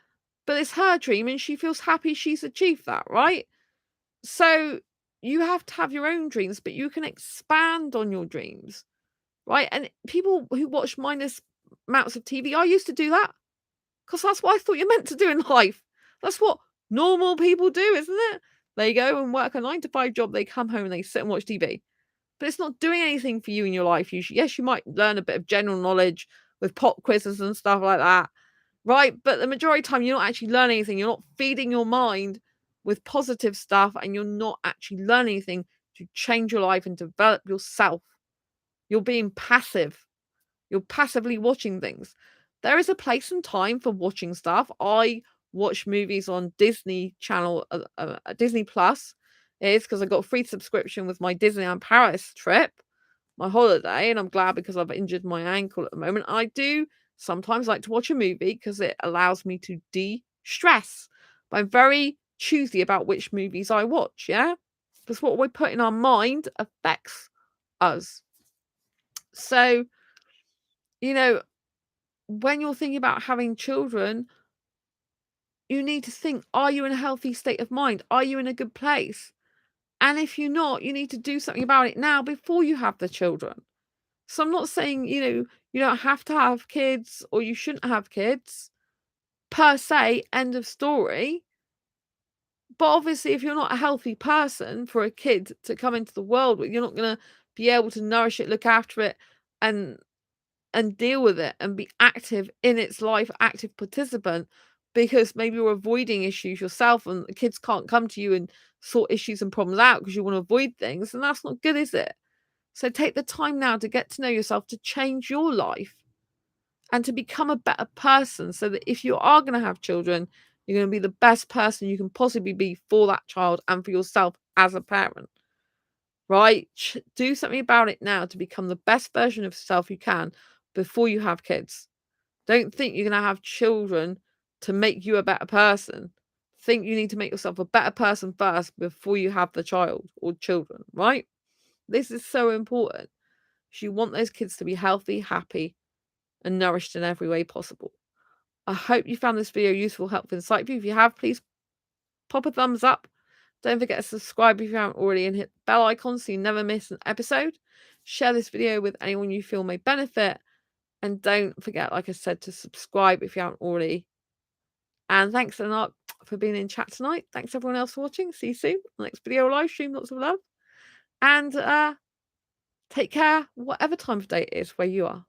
but it's her dream, and she feels happy she's achieved that, right? So you have to have your own dreams, but you can expand on your dreams, right? And people who watch mindless amounts of TV, I used to do that because that's what I thought you're meant to do in life. That's what normal people do, isn't it? They go and work a 9 to 5 job, they come home and they sit and watch TV. But it's not doing anything for you in your life. Yes, you might learn a bit of general knowledge with pop quizzes and stuff like that, right? But the majority of the time, you're not actually learning anything. You're not feeding your mind with positive stuff, and you're not actually learning anything to change your life and develop yourself. You're being passive. You're passively watching things. There is a place and time for watching stuff. I watch movies on Disney Channel, Disney Plus. It is because I got a free subscription with my Disneyland Paris trip, my holiday, and I'm glad because I've injured my ankle at the moment. I do sometimes like to watch a movie because it allows me to de-stress. But I'm very choosy about which movies I watch, yeah? Because what we put in our mind affects us. So, you know, when you're thinking about having children, you need to think, are you in a healthy state of mind? Are you in a good place? And if you're not, you need to do something about it now before you have the children. So I'm not saying, you don't have to have kids or you shouldn't have kids per se, end of story. But obviously, if you're not a healthy person for a kid to come into the world with, you're not going to be able to nourish it, look after it, and deal with it and be active in its life, active participant, because maybe you're avoiding issues yourself and the kids can't come to you and sort issues and problems out because you want to avoid things, and that's not good, is it? So take the time now to get to know yourself, to change your life and to become a better person, so that if you are going to have children, you're going to be the best person you can possibly be for that child and for yourself as a parent. Right? Do something about it now to become the best version of yourself you can before you have kids. Don't think you're going to have children to make you a better person. Think you need to make yourself a better person first before you have the child or children, right? This is so important. You want those kids to be healthy, happy, and nourished in every way possible. I hope you found this video useful, helpful, insightful. If you have, please pop a thumbs up. Don't forget to subscribe if you haven't already and hit the bell icon so you never miss an episode. Share this video with anyone you feel may benefit. And don't forget, like I said, to subscribe if you haven't already. And thanks a lot for being in chat tonight. Thanks everyone else for watching. See you soon. Next video live stream. Lots of love. And take care, whatever time of day it is where you are.